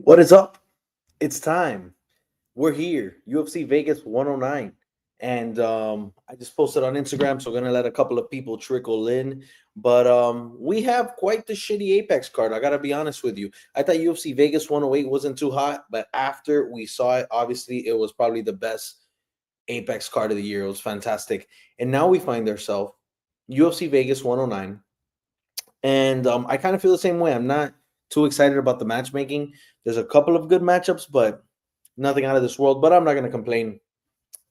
What is up? It's time. We're here. UFC Vegas 109. And I just posted on Instagram, so I'm gonna let a couple of people trickle in. But we have quite the shitty Apex card. I gotta be honest with you. I thought UFC Vegas 108 wasn't too hot, but after we saw it, obviously it was probably the best Apex card of the year. It was fantastic. And now we find ourselves UFC Vegas 109. And I kind of feel the same way. I'm not too excited about the matchmaking. There's a couple of good matchups, but nothing out of this world. But I'm not going to complain.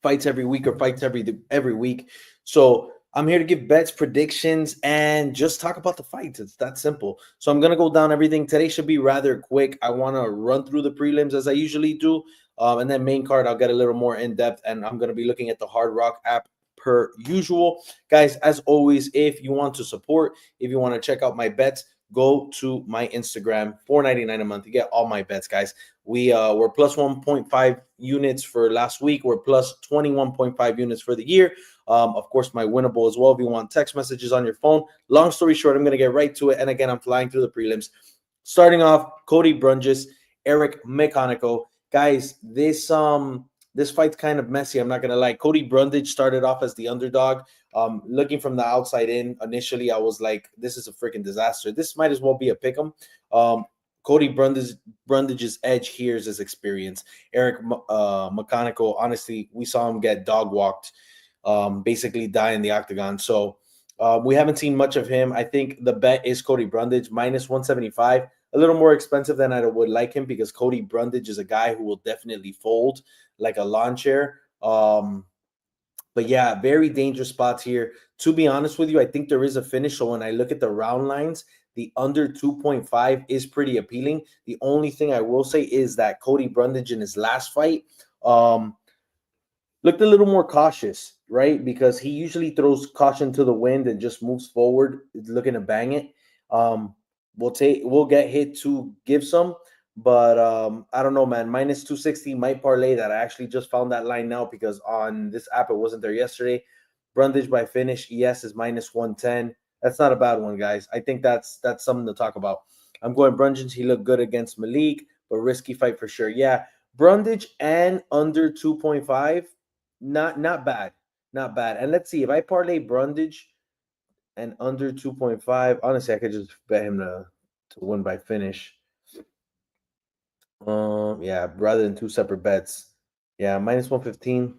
Fights every week or fights every week. So I'm here to give bets, predictions, and just talk about the fights. It's that simple. So I'm going to go down everything. Today should be rather quick. I want to run through the prelims as I usually do. And then main card, I'll get a little more in depth. And I'm going to be looking at the Hard Rock app per usual. Guys, as always, if you want to support, if you want to check out my bets, go to my Instagram, $4.99 a month. You get all my bets, guys. We were plus 1.5 units for last week. We're plus 21.5 units for the year. Of course, my winnable as well. If you want text messages on your phone. Long story short, I'm going to get right to it. And again, I'm flying through the prelims. Starting off, Cody Brundage, Eryk Mechanico. Guys, this fight's kind of messy. I'm not gonna lie. Cody Brundage started off as the underdog. Looking from the outside in, initially I was like, "This is a freaking disaster. This might as well be a pick'em." Cody Brundage's edge here is his experience. Eryk Mechanical, honestly, we saw him get dog walked, basically die in the octagon. So we haven't seen much of him. I think the bet is Cody Brundage minus 175. A little more expensive than I would like him because Cody Brundage is a guy who will definitely fold like a lawn chair. But yeah, very dangerous spots here. To be honest with you, I think there is a finish. So when I look at the round lines, the under 2.5 is pretty appealing. The only thing I will say is that Cody Brundage in his last fight looked a little more cautious, right? Because he usually throws caution to the wind and just moves forward, looking to bang it. Um, we'll get hit to give some, but I don't know, man. Minus 260 might parlay that. I actually just found that line now because on this app it wasn't there yesterday. Brundage by finish, yes, is minus 110. That's not a bad one, guys. I think that's something to talk about. I'm going Brundage. He looked good against Malik, but risky fight for sure. Yeah, Brundage and under 2.5, not bad, not bad. And let's see if I parlay Brundage and under 2.5. Honestly, I could just bet him to win by finish. Yeah, rather than two separate bets. Yeah, minus 115.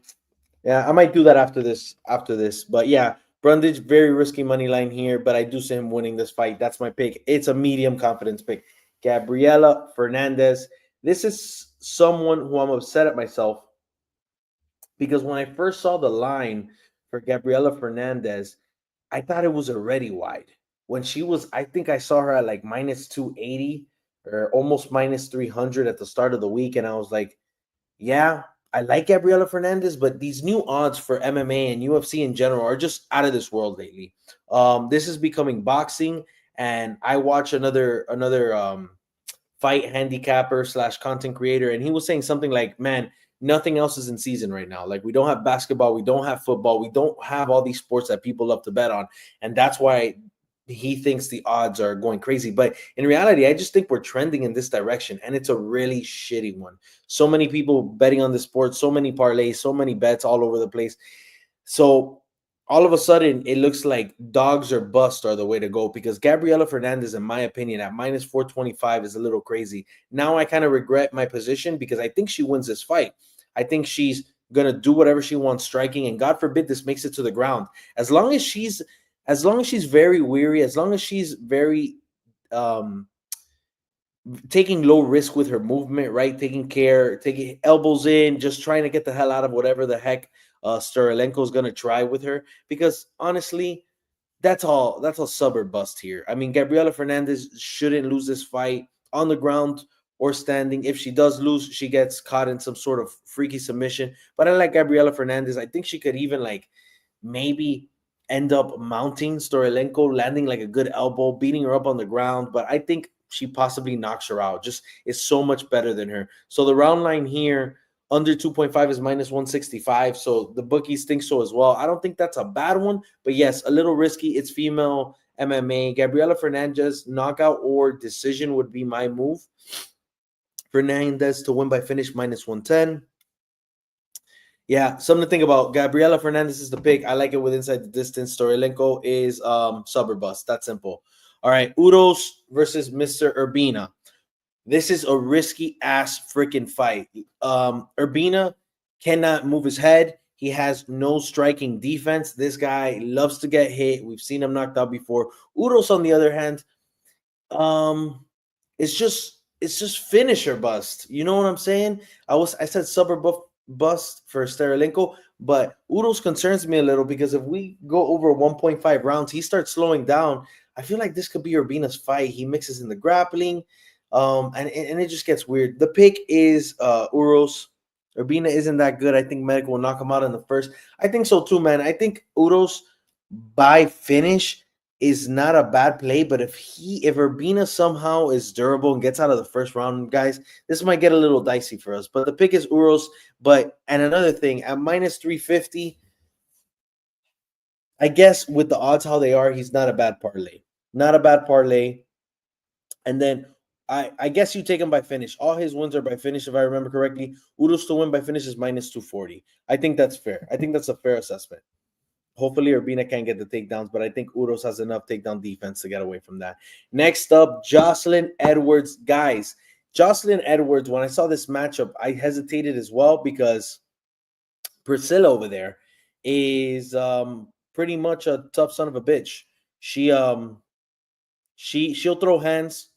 Yeah, I might do that after this. After this, but yeah, Brundage very risky money line here, but I do see him winning this fight. That's my pick. It's a medium confidence pick. Gabriella Fernandez. This is someone who I'm upset at myself because when I first saw the line for Gabriella Fernandez, I thought it was already wide. When she was, I think I saw her at like minus 280 or almost minus 300 at the start of the week. And I was like, yeah, I like Gabriella Fernandez, but these new odds for MMA and UFC in general are just out of this world lately. This is becoming boxing, and I watch another fight handicapper slash content creator, and he was saying something like, "Man, nothing else is in season right now. Like we don't have basketball, we don't have football, we don't have all these sports that people love to bet on, and that's why." He thinks the odds are going crazy. But in reality, I just think we're trending in this direction, and it's a really shitty one. So many people betting on the sport, so many parlays, so many bets all over the place. So all of a sudden, it looks like dogs or bust are the way to go because Gabriela Fernandez, in my opinion, at minus 425 is a little crazy. Now I kind of regret my position because I think she wins this fight. I think she's going to do whatever she wants striking, and God forbid this makes it to the ground. As long as she's very weary, as long as she's very um taking low risk with her movement, right? Taking care, taking elbows in, just trying to get the hell out of whatever the heck Sterilenko is gonna try with her. Because honestly, that's all suburb bust here. I mean, Gabriela Fernandez shouldn't lose this fight on the ground or standing. If she does lose, she gets caught in some sort of freaky submission. But I like Gabriela Fernandez. I think she could even like maybe end up mounting Sterilenko, landing like a good elbow, beating her up on the ground. But I think she possibly knocks her out. Just is so much better than her. So the round line here under 2.5 is minus 165. So the bookies think so as well. I don't think that's a bad one, but yes, a little risky. It's female MMA. Gabriela Fernandez, knockout or decision would be my move. Fernandez to win by finish -110. Yeah, something to think about. Gabriella Fernandez is the pick. I like it with inside the distance. Storolenko is sub or bust. That's simple. All right, Uros versus Mr. Urbina. This is a risky ass freaking fight. Urbina cannot move his head. He has no striking defense. This guy loves to get hit. We've seen him knocked out before. Uros, on the other hand, it's just finisher bust. You know what I'm saying? I said sub or bust for Storolenko, but Uros concerns me a little because if we go over 1.5 rounds, he starts slowing down. I feel like this could be Urbina's fight. He mixes in the grappling. And it just gets weird. The pick is Uros. Urbina isn't that good. I think Medic will knock him out in the first. I think so too, man. I think Uros by finish is not a bad play, but if Urbina somehow is durable and gets out of the first round, guys, this might get a little dicey for us. But the pick is Uros. And another thing, at -350, I guess with the odds how they are, he's not a bad parlay. Not a bad parlay. And then I guess you take him by finish. All his wins are by finish, if I remember correctly. Uros to win by finish is -240. I think that's fair. I think that's a fair assessment. Hopefully, Urbina can't get the takedowns, but I think Uros has enough takedown defense to get away from that. Next up, Jocelyn Edwards. Guys, Jocelyn Edwards, when I saw this matchup, I hesitated as well because Priscilla over there is pretty much a tough son of a bitch. She'll throw hands.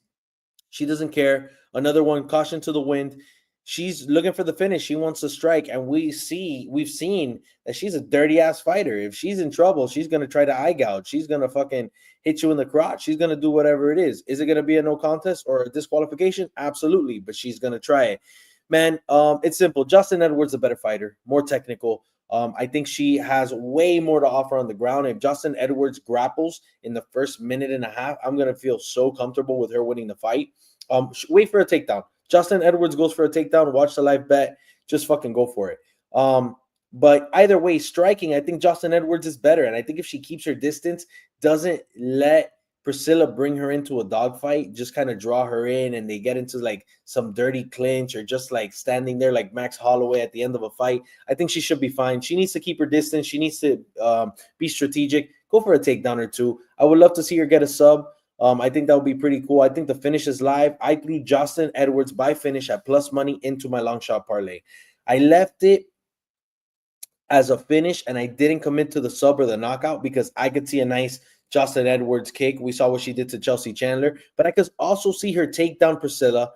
She doesn't care. Another one, caution to the wind. She's looking for the finish. She wants to strike, and we've seen that she's a dirty ass fighter. If she's in trouble, she's gonna try to eye gouge. She's gonna fucking hit you in the crotch. She's gonna do whatever it is. Is it gonna be a no contest or a disqualification? Absolutely, but she's gonna try it. Man, it's simple. Justin Edwards a better fighter, more technical. I think she has way more to offer on the ground. If Justin Edwards grapples in the first minute and a half, I'm going to feel so comfortable with her winning the fight. Wait for a takedown. Justin Edwards goes for a takedown. Watch the live bet. Just fucking go for it. But either way, striking, I think Justin Edwards is better. And I think if she keeps her distance, doesn't let Priscilla bring her into a dogfight, just kind of draw her in and they get into like some dirty clinch or just like standing there like Max Holloway at the end of a fight, I think she should be fine. She needs to keep her distance. She needs to be strategic. Go for a takedown or two. I would love to see her get a sub. I think that would be pretty cool. I think the finish is live. I threw Justin Edwards by finish at plus money into my long shot parlay. I left it as a finish and I didn't commit to the sub or the knockout because I could see a nice Justin Edwards kick. We saw what she did to Chelsea Chandler, but I could also see her take down Priscilla,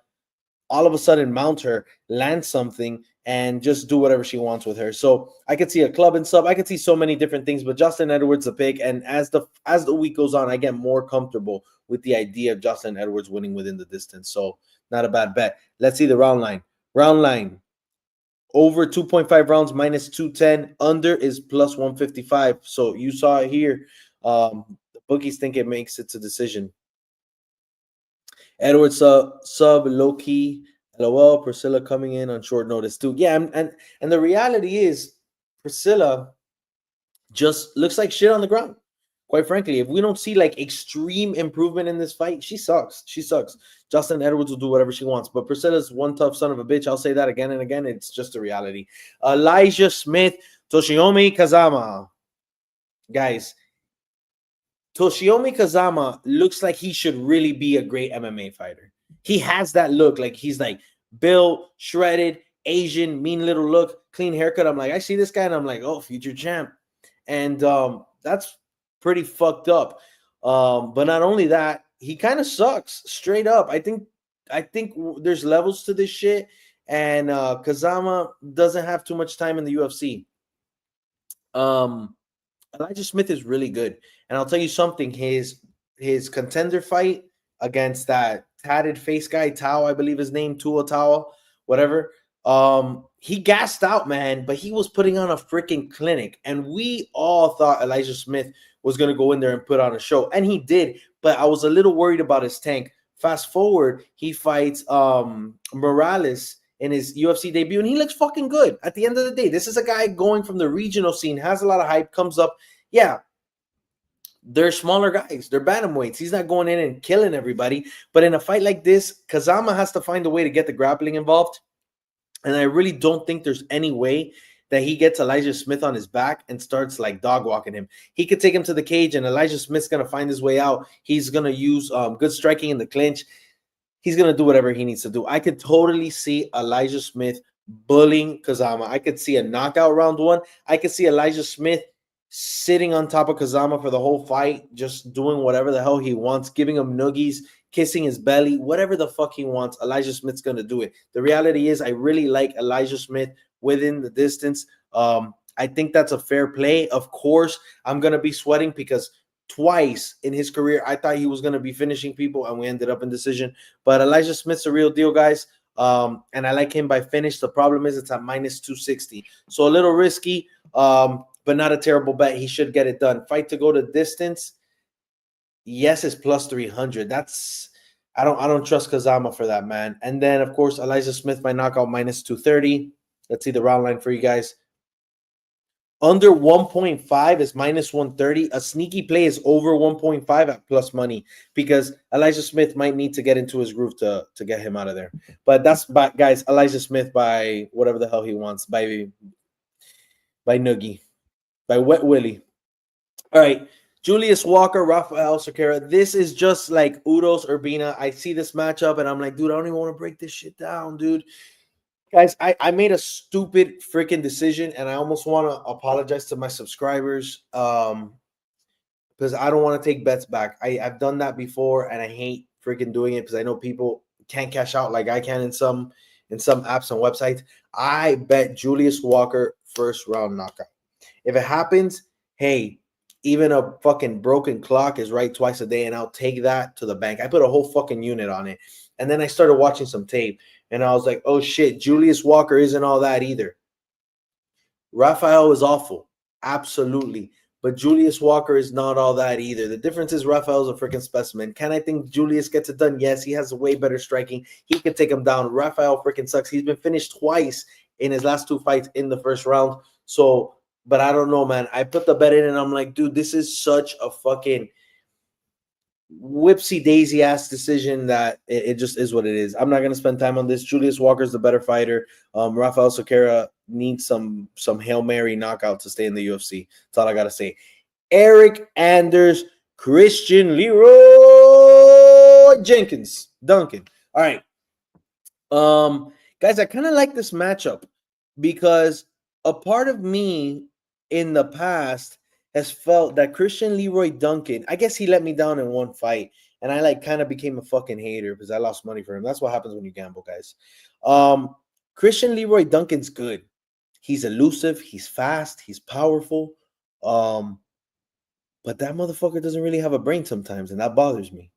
all of a sudden mount her, land something, and just do whatever she wants with her. So I could see a club and sub. I could see so many different things, but Justin Edwards the pick. And as the week goes on, I get more comfortable with the idea of Justin Edwards winning within the distance. So not a bad bet. Let's see the round line. Round line. Over 2.5 rounds, -210. Under is plus 155. So you saw it here. The bookies think it makes it to decision. Edwards sub low key. LOL. Priscilla coming in on short notice too. Yeah, and the reality is Priscilla just looks like shit on the ground. Quite frankly, if we don't see like extreme improvement in this fight, she sucks. She sucks. Justin Edwards will do whatever she wants, but Priscilla's one tough son of a bitch. I'll say that again and again. It's just a reality. Elijah Smith, Toshiomi Kazama. Guys, Toshiomi Kazama looks like he should really be a great MMA fighter. He has that look. Like he's like built, shredded, Asian, mean little look, clean haircut. I'm like, I see this guy and I'm like, oh, future champ. And that's pretty fucked up. But not only that, he kind of sucks straight up. I think there's levels to this shit. And Kazama doesn't have too much time in the UFC. Elijah Smith is really good. And I'll tell you something, his contender fight against that tatted face guy, Tao, I believe his name, Tua Tao, whatever. He gassed out, man, but he was putting on a freaking clinic. And we all thought Elijah Smith was going to go in there and put on a show. And he did, but I was a little worried about his tank. Fast forward, he fights Morales in his UFC debut, and he looks fucking good. At the end of the day, this is a guy going from the regional scene, has a lot of hype, comes up. Yeah, they're smaller guys. They're bantamweights. He's not going in and killing everybody. But in a fight like this, Kazama has to find a way to get the grappling involved. And I really don't think there's any way that he gets Elijah Smith on his back and starts like dog walking him. He could take him to the cage, and Elijah Smith's going to find his way out. He's going to use good striking in the clinch. He's going to do whatever he needs to do. I could totally see Elijah Smith bullying Kazama. I could see a knockout round one. I could see Elijah Smith sitting on top of Kazama for the whole fight, just doing whatever the hell he wants, giving him noogies, kissing his belly, whatever the fuck he wants. Elijah Smith's going to do it. The reality is I really like Elijah Smith within the distance. I think that's a fair play. Of course, I'm going to be sweating because twice in his career, I thought he was going to be finishing people, and we ended up in decision. But Elijah Smith's a real deal, guys. And I like him by finish. The problem is it's at minus 260. So a little risky, but not a terrible bet. He should get it done. Fight to go to distance. Yes, it's plus 300. That's I don't trust Kazama for that, man. And then of course Elijah Smith by knockout minus 230. Let's see the round line for you guys. Under 1.5 is minus 130. A sneaky play is over 1.5 at plus money because Elijah Smith might need to get into his groove to get him out of there. But that's guys, Elijah Smith by whatever the hell he wants, by Noogie, by Wet Willie. All right. Julius Walker, Raphael Sakara. This is just like Uros Urbina. I see this matchup and I'm like, dude, I don't even want to break this shit down, dude. Guys, I made a stupid freaking decision, and I almost want to apologize to my subscribers because I don't want to take bets back. I've done that before, and I hate freaking doing it because I know people can't cash out like I can in some apps and websites. I bet Julius Walker first round knockout. If it happens, hey, even a fucking broken clock is right twice a day, and I'll take that to the bank. I put a whole fucking unit on it, and then I started watching some tape. And I was like, oh, shit, Julius Walker isn't all that either. Raphael is awful. Absolutely. But Julius Walker is not all that either. The difference is Raphael's a freaking specimen. Can I think Julius gets it done? Yes, he has way better striking. He could take him down. Raphael freaking sucks. He's been finished twice in his last two fights in the first round. So, but I don't know, man. I put the bet in and I'm like, dude, this is such a fucking whipsy daisy ass decision that it just is what it is. I'm not going to spend time on this. Julius Walker's the better fighter. Raphael Sakara needs some Hail Mary knockout to stay in the UFC. That's all I got to say. Eryk Anders, Christian Leroy Jenkins, Duncan. All right. Guys, I kind of like this matchup because a part of me in the past has felt that Christian Leroy Duncan, I guess he let me down in one fight, and I like kind of became a fucking hater because I lost money for him. That's what happens when you gamble, guys. Christian Leroy Duncan's good. He's elusive, he's fast, he's powerful. But that motherfucker doesn't really have a brain sometimes, and that bothers me.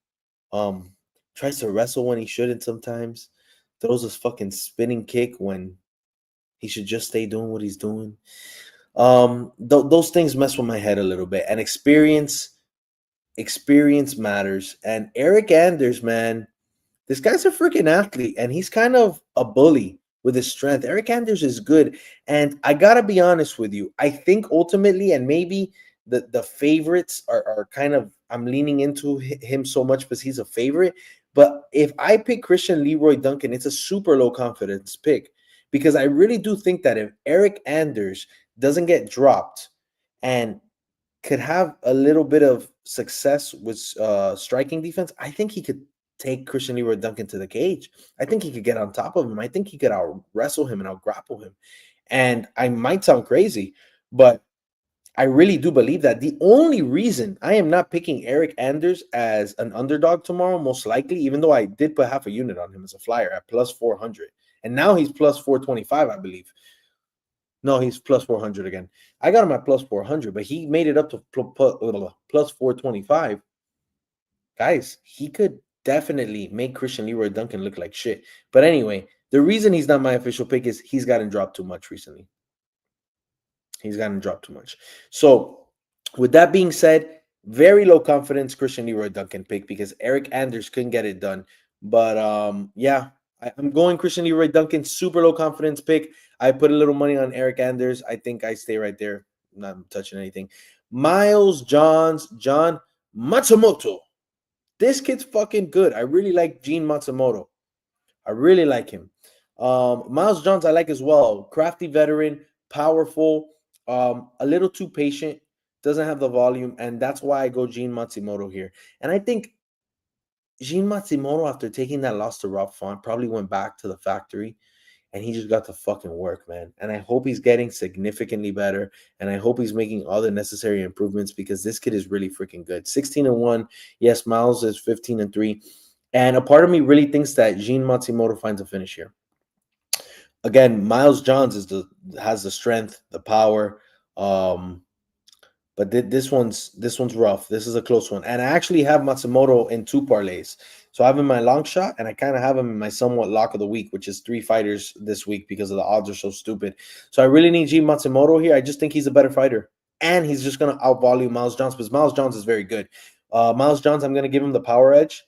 Tries to wrestle when he shouldn't sometimes. Throws his fucking spinning kick when he should just stay doing what he's doing. Those things mess with my head a little bit, and experience matters. And Eryk Anders, man, this guy's a freaking athlete, and he's kind of a bully with his strength. Eryk Anders is good, and I gotta be honest with you. I think ultimately, and maybe the favorites are kind of, I'm leaning into him so much because he's a favorite. But if I pick Christian Leroy Duncan, it's a super low confidence pick because I really do think that if Eryk Anders doesn't get dropped and could have a little bit of success with striking defense, I think he could take Christian Leroy Duncan to the cage. I think he could get on top of him. I think he could out wrestle him and out grapple him. And I might sound crazy, but I really do believe that. The only reason I am not picking Eryk Anders as an underdog tomorrow, most likely, even though I did put half a unit on him as a flyer at plus 400, and now he's plus 425, I believe. No, he's plus 400 again. I got him at plus 400, but he made it up to plus 425. Guys, he could definitely make Christian Leroy Duncan look like shit. But anyway, the reason he's not my official pick is he's gotten dropped too much recently. So with that being said, very low confidence Christian Leroy Duncan pick because Eryk Anders couldn't get it done. But yeah, I'm going Christian Leroy Duncan, super low confidence pick. I put a little money on Eryk Anders. I think I stay right there. I'm not touching anything. John Matsumoto. This kid's fucking good. I really like Gene Matsumoto. I really like him. Miles Johns, I like as well. Crafty veteran, powerful, a little too patient, doesn't have the volume, and that's why I go Gene Matsumoto here. And I think Gene Matsumoto, after taking that loss to Rob Font, probably went back to the factory and he just got to fucking work, man. And I hope he's getting significantly better. And I hope he's making all the necessary improvements because this kid is really freaking good. 16-1. Yes, Miles is 15-3. And a part of me really thinks that Gene Matsumoto finds a finish here. Again, Miles Johns has the strength, the power. But this one's rough. This is a close one. And I actually have Matsumoto in 2 parlays. So I have him in my long shot, and I kind of have him in my somewhat lock of the week, which is 3 fighters this week because of the odds are so stupid. So I really need G Matsumoto here. I just think he's a better fighter. And he's just going to outvalue Miles Johns because Miles Johns is very good. Miles Johns, I'm going to give him the power edge.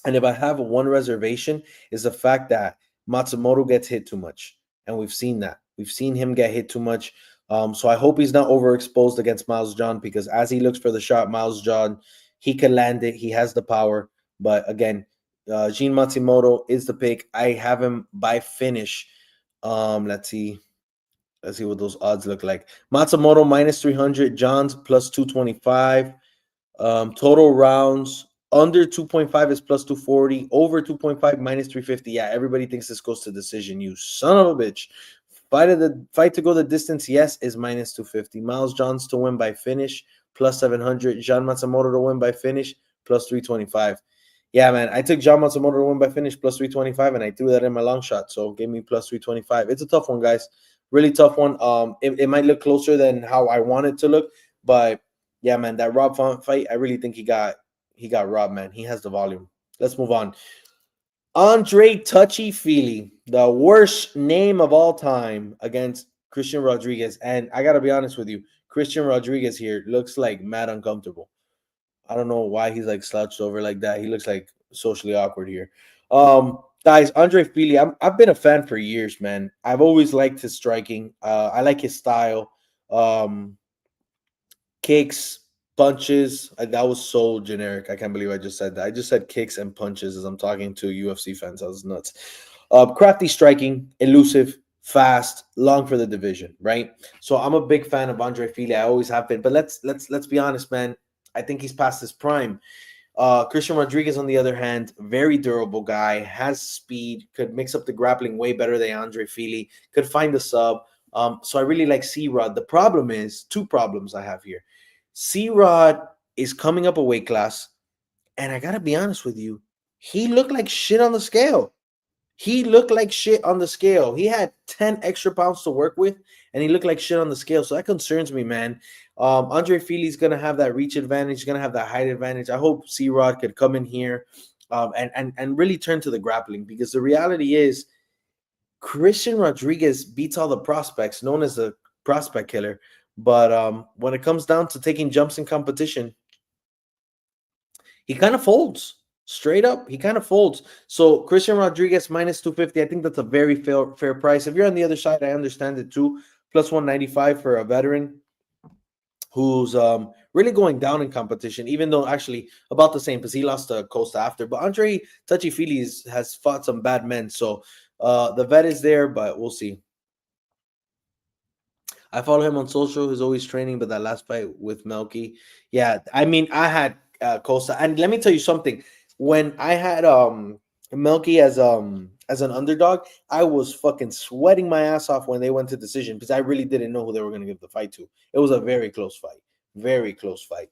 And if I have one reservation, is the fact that Matsumoto gets hit too much. And we've seen that. We've seen him get hit too much. So I hope he's not overexposed against Miles John because as he looks for the shot, Miles John, he can land it. He has the power. But again, Gene Matsumoto is the pick. I have him by finish. Let's see what those odds look like. Matsumoto minus 300, Johns plus 225. Total rounds under 2.5 is plus 240. Over 2.5 minus 350. Yeah, everybody thinks this goes to decision. You son of a bitch. Fight to go the distance, yes, is minus 250. Miles Johns to win by finish, plus 700. John Matsumoto to win by finish, plus 325. Yeah, man, I took John Matsumoto to win by finish, plus 325, and I threw that in my long shot, so gave me plus 325. It's a tough one, guys. Really tough one. It might look closer than how I want it to look, but yeah, man, that Rob Font fight, I really think he got robbed, man. He has the volume. Let's move on. Andre Touchy Fili, the worst name of all time, against Christian Rodriguez. And I got to be honest with you, Christian Rodriguez here looks like mad uncomfortable. I don't know why he's like slouched over like that. He looks like socially awkward here. Guys, Andre Fili, I've been a fan for years, man. I've always liked his striking. I like his style. Kicks, punches. That was so generic. I can't believe I just said that. I just said kicks and punches as I'm talking to UFC fans. I was nuts. Crafty striking, elusive, fast, long for the division, right? So I'm a big fan of Andre Fili. I always have been. But let's be honest, man. I think he's past his prime. Christian Rodriguez, on the other hand, very durable guy, has speed, could mix up the grappling way better than Andre Fili, could find the sub. So I really like C-Rod. The problem is, 2 problems I have here. C-Rod is coming up a weight class, and I got to be honest with you, he looked like shit on the scale. He looked like shit on the scale. He had 10 extra pounds to work with, and he looked like shit on the scale. So that concerns me, man. Andre Fili's going to have that reach advantage. He's going to have that height advantage. I hope C-Rod could come in here and really turn to the grappling, because the reality is Christian Rodriguez beats all the prospects, known as the prospect killer. But when it comes down to taking jumps in competition, he kind of folds. Straight up, he kind of folds. So Christian Rodriguez minus 250, I think that's a very fair price. If you're on the other side, I understand it too. Plus 195 for a veteran who's really going down in competition, even though actually about the same because he lost to Costa after. But Andre Touchy Fili has fought some bad men. So the vet is there, but we'll see. I follow him on social. He's always training, but that last fight with Melky, yeah, I mean, I had Costa, and let me tell you something. When I had Melky as an underdog, I was fucking sweating my ass off when they went to decision because I really didn't know who they were going to give the fight to. It was a very close fight, very close fight.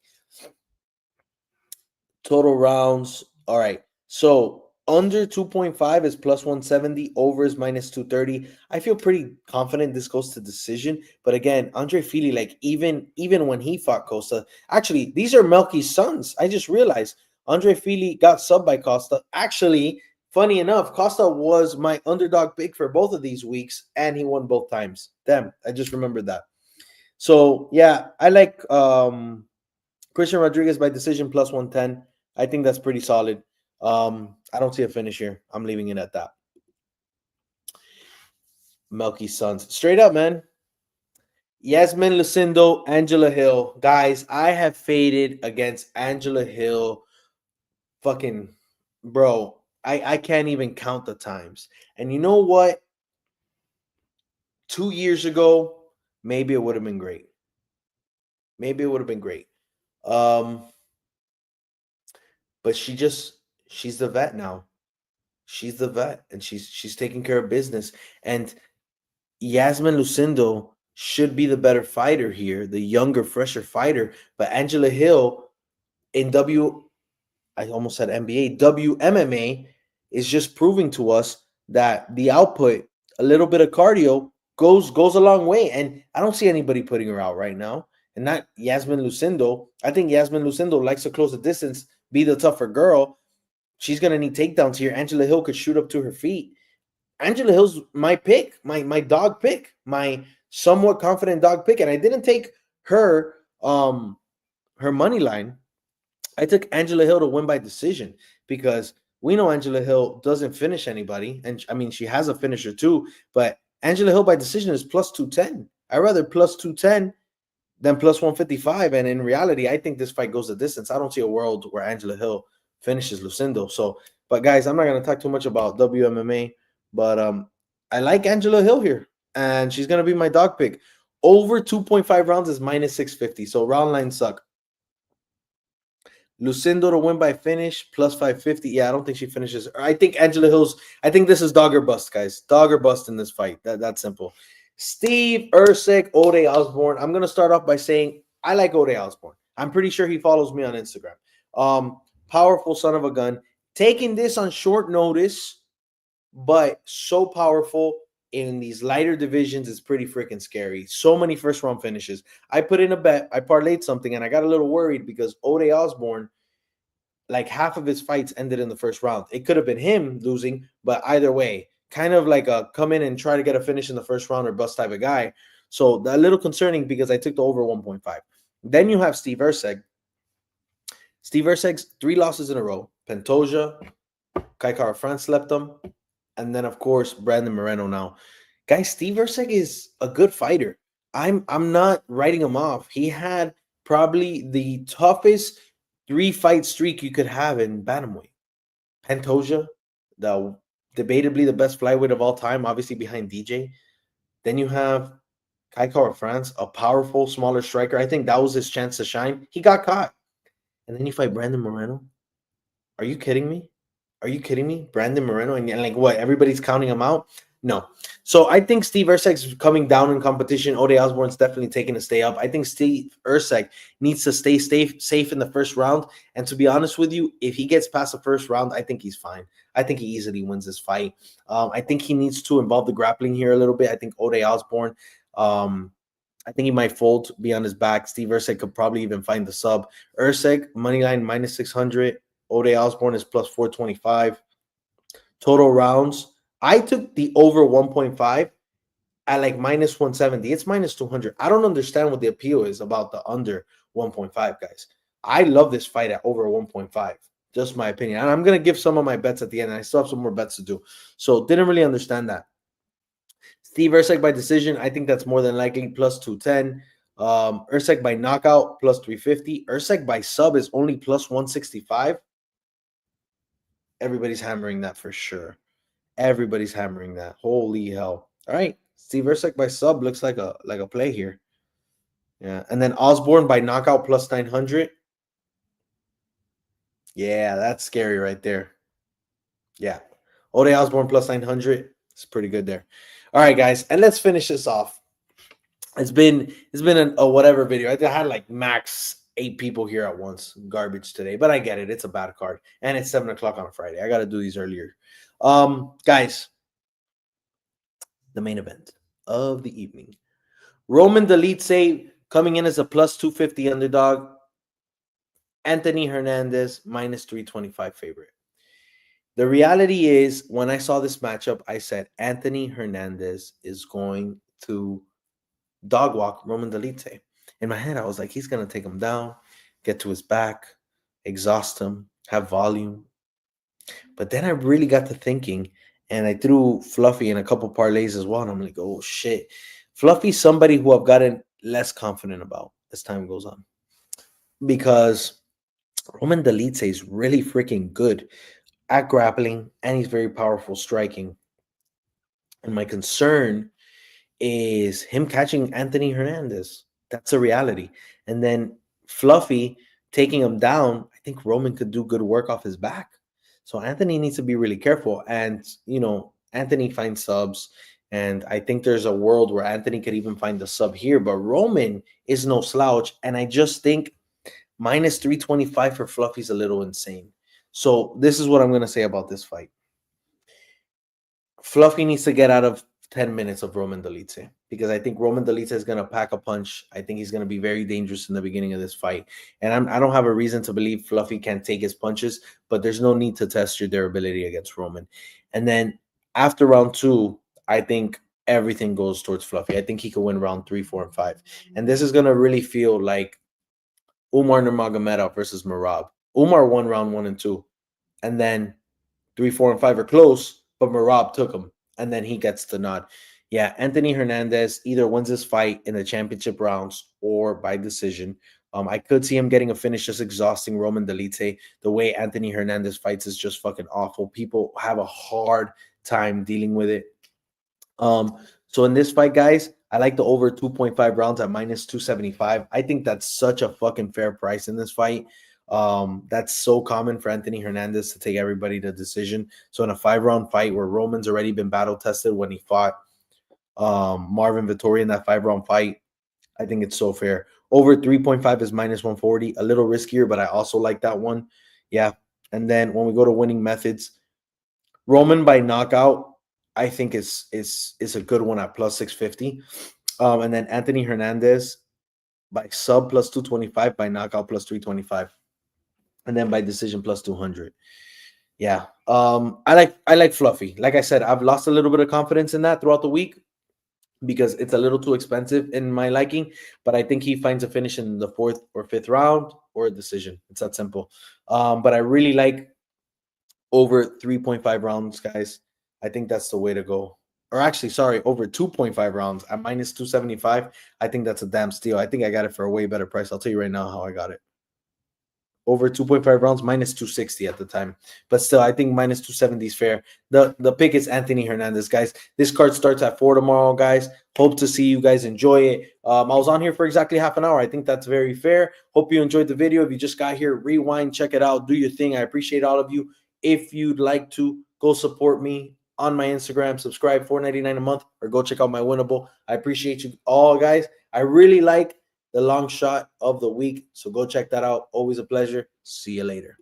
Total rounds. All right. So under 2.5 is plus 170. Over is minus 230. I feel pretty confident this goes to decision. But again, Andre Fili, like even when he fought Costa, actually, these are Melky's sons. I just realized Andre Fili got subbed by Costa. Actually, funny enough, Costa was my underdog pick for both of these weeks, and he won both times. Damn, I just remembered that. So yeah, I like Christian Rodriguez by decision plus 110. I think that's pretty solid. I don't see a finish here. I'm leaving it at that. Melky's sons. Straight up, man. Yasmin Lucindo, Angela Hill. Guys, I have faded against Angela Hill. Fucking, bro, I can't even count the times. And you know what? 2 years ago, maybe it would have been great. Maybe it would have been great. Um, but she's the vet now. She's the vet, and she's taking care of business. And Yasmin Lucindo should be the better fighter here, the younger, fresher fighter. But Angela Hill in I almost said NBA, WMMA is just proving to us that the output, a little bit of cardio, goes a long way. And I don't see anybody putting her out right now. And not Yasmin Lucindo. I think Yasmin Lucindo likes to close the distance, be the tougher girl. She's gonna need takedowns here. Angela Hill could shoot up to her feet. Angela Hill's my pick, my dog pick, my somewhat confident dog pick. And I didn't take her her money line. I took Angela Hill to win by decision because we know Angela Hill doesn't finish anybody. And I mean, she has a finisher too, but Angela Hill by decision is plus 210. I rather plus 210 than plus 155. And in reality, I think this fight goes the distance. I don't see a world where Angela Hill finishes Lucindo. So, but guys, I'm not going to talk too much about WMMA, but I like Angela Hill here, and she's going to be my dog pick. Over 2.5 rounds is minus 650. So round lines suck. Lucindo to win by finish plus 550. Yeah, I don't think she finishes. I think Angela Hill's. I think this is dog or bust, guys. Dog or bust in this fight. That's simple. Steve Ursk, Ode Osborne. I'm gonna start off by saying I like Ode Osborne. I'm pretty sure he follows me on Instagram. Powerful son of a gun. Taking this on short notice, but so powerful in these lighter divisions is pretty freaking scary. So many first round finishes. I put in a bet, I parlayed something, and I got a little worried because Ode Osborne, like half of his fights ended in the first round. It could have been him losing, but either way, kind of like a come in and try to get a finish in the first round or bust type of guy. So a little concerning because I took the over 1.5. Then you have Steve Ursk. Steve Ursk's 3 losses in a row. Pantoja, Kai Kara France slept him, and then of course Brandon Moreno now. Guys, Steve Ursk is a good fighter. I'm not writing him off. He had probably the toughest 3-fight streak you could have in bantamweight. Pantoja, the debatably the best flyweight of all time, obviously behind DJ. Then you have Kai Kara France, a powerful, smaller striker. I think that was his chance to shine. He got caught. And then you fight Brandon Moreno. Are you kidding me? Are you kidding me? Brandon Moreno, and like what? Everybody's counting him out? No. So I think Steve Ursk's coming down in competition. Ode Osborne's definitely taking a stay up. I think Steve Ursk needs to stay safe in the first round. And to be honest with you, if he gets past the first round, I think he's fine. I think he easily wins this fight. I think he needs to involve the grappling here a little bit. I think Ode Osborne, I think he might fold, be on his back. Steve Ursk could probably even find the sub. Ursk, money line minus 600. Ode Osborne is plus 425. Total rounds. I took the over 1.5 at like minus 170. It's minus 200. I don't understand what the appeal is about the under 1.5, guys. I love this fight at over 1.5. Just my opinion. And I'm going to give some of my bets at the end. And I still have some more bets to do. So didn't really understand that. Steve Ursk by decision. I think that's more than likely plus 210. Ursk by knockout plus 350. Ursk by sub is only plus 165. Everybody's hammering that for sure. Everybody's hammering that. Holy hell. All right. Steve Ursk by sub looks like a play here. Yeah. And then Osborne by knockout plus 900. Yeah, that's scary right there. Yeah. Ode Osborne plus 900. It's pretty good there. All right, guys. And let's finish this off. It's been a whatever video. I had like max 8 people here at once. Garbage today, but I get it. It's a bad card, and it's 7:00 on a Friday. I got to do these earlier. Guys, the main event of the evening: Roman Deitz coming in as a plus 250 underdog. Anthony Hernandez minus 325 favorite. The reality is, when I saw this matchup, I said Anthony Hernandez is going to dog walk Roman Deitz. In my head, I was like, he's going to take him down, get to his back, exhaust him, have volume. But then I really got to thinking, and I threw Fluffy in a couple parlays as well. And I'm like, oh, shit. Fluffy's somebody who I've gotten less confident about as time goes on. Because Roman Dolidze is really freaking good at grappling, and he's very powerful striking. And my concern is him catching Anthony Hernandez. That's a reality. And then Fluffy taking him down, I think Roman could do good work off his back. So Anthony needs to be really careful. And, Anthony finds subs. And I think there's a world where Anthony could even find the sub here. But Roman is no slouch. And I just think minus 325 for Fluffy's a little insane. So this is what I'm going to say about this fight. Fluffy needs to get out of 10 minutes of Roman Dolidze, because I think Roman Dolidze is going to pack a punch. I think he's going to be very dangerous in the beginning of this fight. And I don't have a reason to believe Fluffy can't take his punches, but there's no need to test your durability against Roman. And then after round 2, I think everything goes towards Fluffy. I think he could win round 3, 4, and 5. And this is going to really feel like Umar Nurmagomedov versus Merab. Umar won round 1 and 2. And then 3, 4, and 5 are close, but Merab took him, and then he gets the nod. Yeah, Anthony Hernandez either wins this fight in the championship rounds or by decision. I could see him getting a finish, just exhausting Roman Dolidze. The way Anthony Hernandez fights is just fucking awful. People have a hard time dealing with it. So in this fight, guys, I like the over 2.5 rounds at minus 275. I think that's such a fucking fair price in this fight. That's so common for Anthony Hernandez to take everybody to decision. So in a 5-round fight where Roman's already been battle tested when he fought Marvin Vettori in that 5-round fight, I think it's so fair. Over 3.5 is minus 140, a little riskier, but I also like that one. Yeah. And then when we go to winning methods, Roman by knockout, I think is a good one at plus 650. And then Anthony Hernandez by sub plus 225, by knockout plus 325. And then by decision plus 200. Yeah. I like Fluffy. Like I said, I've lost a little bit of confidence in that throughout the week because it's a little too expensive in my liking. But I think he finds a finish in the 4th or 5th round or a decision. It's that simple. But I really like over 3.5 rounds, guys. I think that's the way to go. Or actually, sorry, over 2.5 rounds at minus 275. I think that's a damn steal. I think I got it for a way better price. I'll tell you right now how I got it. Over 2.5 rounds, minus 260 at the time. But still, I think minus 270 is fair. The pick is Anthony Hernandez, guys. This card starts at 4 tomorrow, guys. Hope to see you guys enjoy it. I was on here for exactly half an hour. I think that's very fair. Hope you enjoyed the video. If you just got here, rewind, check it out, do your thing. I appreciate all of you. If you'd like to, go support me on my Instagram, subscribe, $4.99 a month, or go check out my Winnable. I appreciate you all, guys. I really like the long shot of the week, so go check that out. Always a pleasure. See you later.